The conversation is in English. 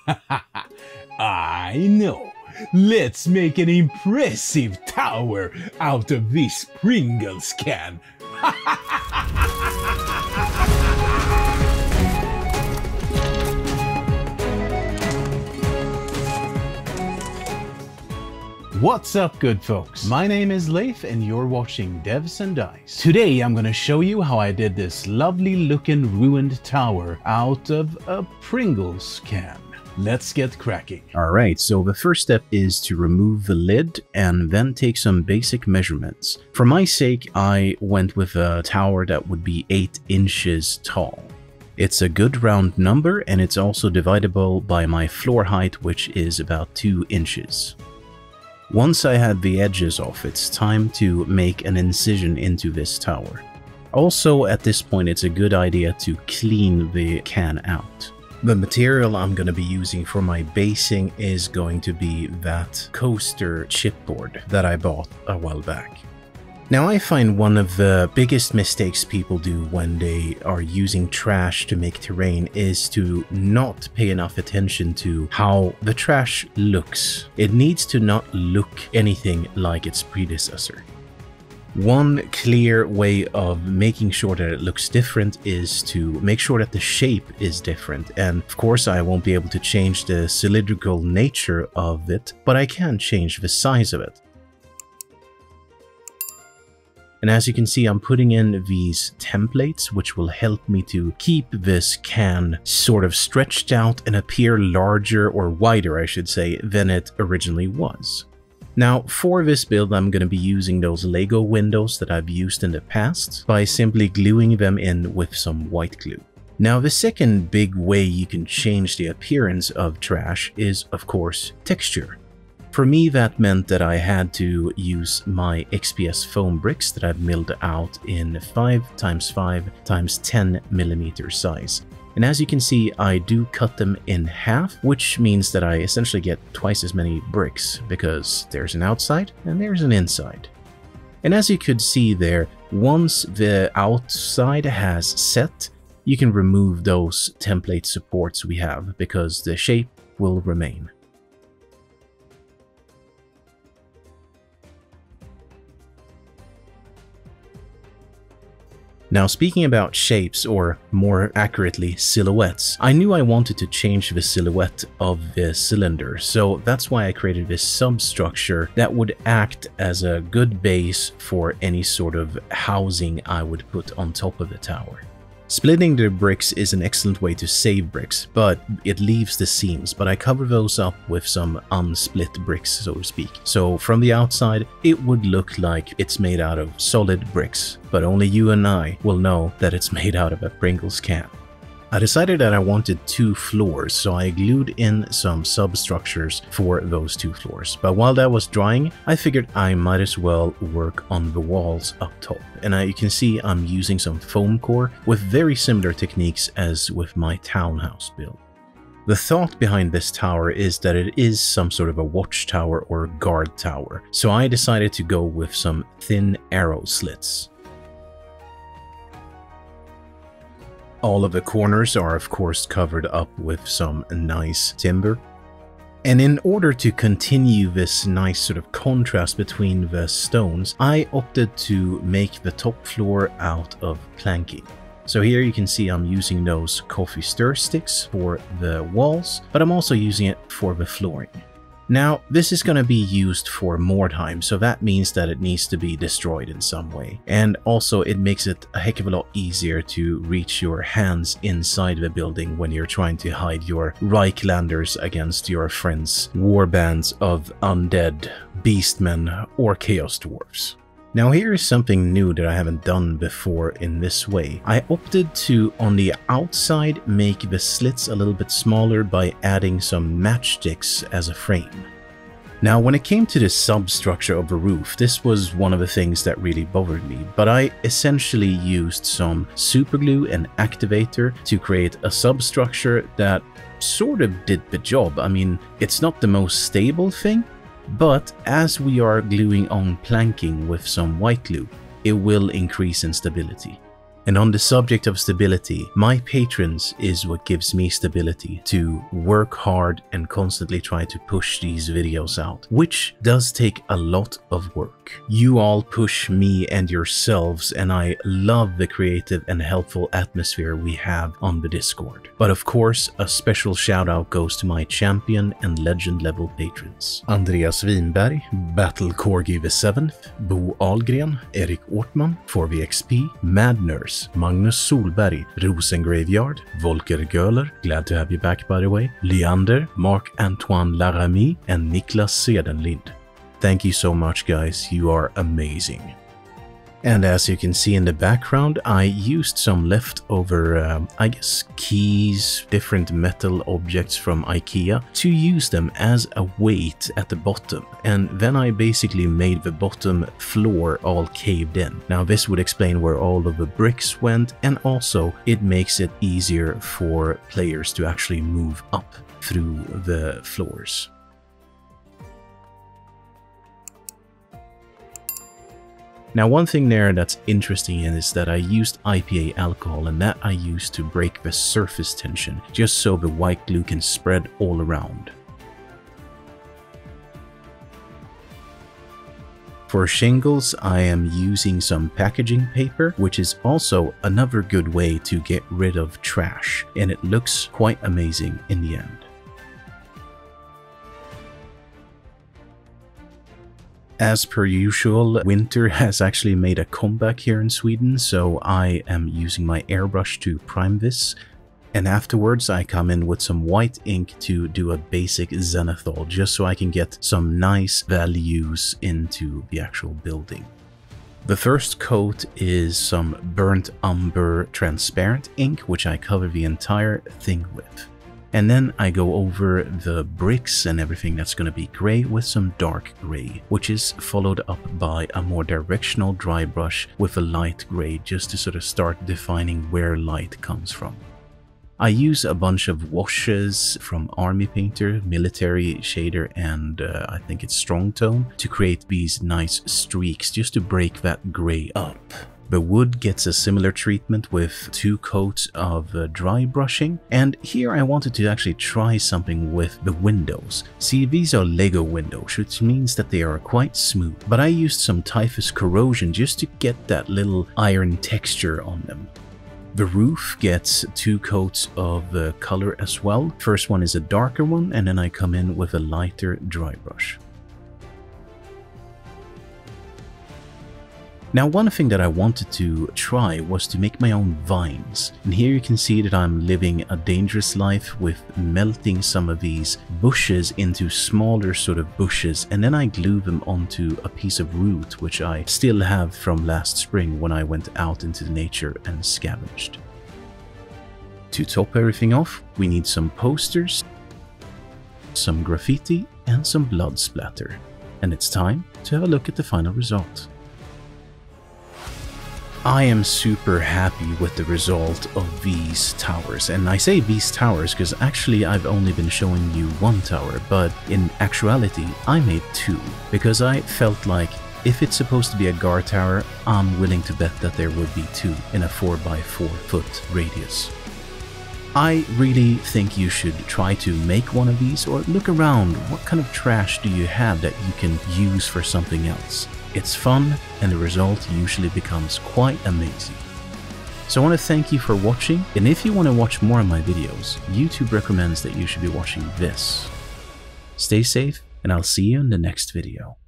I know. Let's make an impressive tower out of this Pringles can. What's up, good folks? My name is Leif and you're watching Devs and Dice. Today I'm gonna show you how I did this lovely looking ruined tower out of a Pringles can. Let's get cracking. Alright, so the first step is to remove the lid and then take some basic measurements. For my sake, I went with a tower that would be 8 inches tall. It's a good round number and it's also divisible by my floor height, which is about 2 inches. Once I had the edges off, it's time to make an incision into this tower. Also, at this point, it's a good idea to clean the can out. The material I'm going to be using for my basing is going to be that coaster chipboard that I bought a while back. Now, I find one of the biggest mistakes people do when they are using trash to make terrain is to not pay enough attention to how the trash looks. It needs to not look anything like its predecessor. One clear way of making sure that it looks different is to make sure that the shape is different. And of course, I won't be able to change the cylindrical nature of it, but I can change the size of it. And as you can see, I'm putting in these templates, which will help me to keep this can sort of stretched out and appear larger, or wider, I should say, than it originally was. Now, for this build, I'm going to be using those Lego windows that I've used in the past by simply gluing them in with some white glue. Now, the second big way you can change the appearance of trash is, of course, texture. For me, that meant that I had to use my XPS foam bricks that I've milled out in 5x5x10mm size. And as you can see, I do cut them in half, which means that I essentially get twice as many bricks because there's an outside and there's an inside. And as you could see there, once the outside has set, you can remove those template supports we have because the shape will remain. Now, speaking about shapes, or more accurately, silhouettes, I knew I wanted to change the silhouette of the cylinder, so that's why I created this substructure that would act as a good base for any sort of housing I would put on top of the tower. Splitting the bricks is an excellent way to save bricks, but it leaves the seams, but I cover those up with some unsplit bricks, so to speak. So from the outside, it would look like it's made out of solid bricks, but only you and I will know that it's made out of a Pringles can. I decided that I wanted 2 floors, so I glued in some substructures for those 2 floors. But while that was drying, I figured I might as well work on the walls up top. And you can see I'm using some foam core with very similar techniques as with my townhouse build. The thought behind this tower is that it is some sort of a watchtower or guard tower, so I decided to go with some thin arrow slits. All of the corners are of course covered up with some nice timber. And in order to continue this nice sort of contrast between the stones, I opted to make the top floor out of planking. So here you can see I'm using those coffee stir sticks for the walls, but I'm also using it for the flooring. Now, this is going to be used for Mordheim, so that means that it needs to be destroyed in some way. And also, it makes it a heck of a lot easier to reach your hands inside the building when you're trying to hide your Reichlanders against your friends' warbands of undead beastmen or chaos dwarves. Now, here is something new that I haven't done before in this way. I opted to, on the outside, make the slits a little bit smaller by adding some matchsticks as a frame. Now, when it came to the substructure of the roof, this was one of the things that really bothered me, but I essentially used some superglue and activator to create a substructure that sort of did the job. I mean, it's not the most stable thing, but as we are gluing on planking with some white glue, it will increase in stability. And on the subject of stability, my patrons is what gives me stability to work hard and constantly try to push these videos out, which does take a lot of work. You all push me and yourselves, and I love the creative and helpful atmosphere we have on the Discord. But of course, a special shout out goes to my champion and legend level patrons. Andreas Winberg, Battle Corgi the 7th, Bo Ahlgren, Erik Ortman, 4VXP, Mad Nurse, Magnus Solberg, Rosengraveyard, Volker Göhler, glad to have you back by the way, Leander, Marc-Antoine Laramie, and Niklas Sedenlind. Thank you so much guys, you are amazing. And as you can see in the background, I used some leftover, I guess, keys, different metal objects from IKEA to use them as a weight at the bottom. And then I basically made the bottom floor all caved in. Now this would explain where all of the bricks went, and also it makes it easier for players to actually move up through the floors. Now one thing there that's interesting is that I used IPA alcohol, and that I used to break the surface tension, just so the white glue can spread all around. For shingles, I am using some packaging paper, which is also another good way to get rid of trash, and it looks quite amazing in the end. As per usual, winter has actually made a comeback here in Sweden, so I am using my airbrush to prime this. And afterwards I come in with some white ink to do a basic Zenithal, just so I can get some nice values into the actual building. The first coat is some burnt umber transparent ink, which I cover the entire thing with. And then I go over the bricks and everything that's going to be gray with some dark gray, which is followed up by a more directional dry brush with a light gray, just to sort of start defining where light comes from. I use a bunch of washes from Army Painter, Military Shader, and I think it's Strong Tone to create these nice streaks just to break that gray up. The wood gets a similar treatment with 2 coats of dry brushing, and here I wanted to actually try something with the windows. See, these are Lego windows, which means that they are quite smooth, but I used some typhus corrosion just to get that little iron texture on them. The roof gets 2 coats of color as well. First one is a darker one, and then I come in with a lighter dry brush. Now one thing that I wanted to try was to make my own vines, and here you can see that I'm living a dangerous life with melting some of these bushes into smaller sort of bushes, and then I glue them onto a piece of root which I still have from last spring when I went out into nature and scavenged. To top everything off, we need some posters, some graffiti, and some blood splatter, and it's time to have a look at the final result. I am super happy with the result of these towers, and I say these towers because actually I've only been showing you 1 tower, but in actuality I made 2, because I felt like if it's supposed to be a guard tower, I'm willing to bet that there would be 2 in a 4x4 foot radius. I really think you should try to make one of these, or look around. What kind of trash do you have that you can use for something else? It's fun, and the result usually becomes quite amazing. So I want to thank you for watching, and if you want to watch more of my videos, YouTube recommends that you should be watching this. Stay safe, and I'll see you in the next video.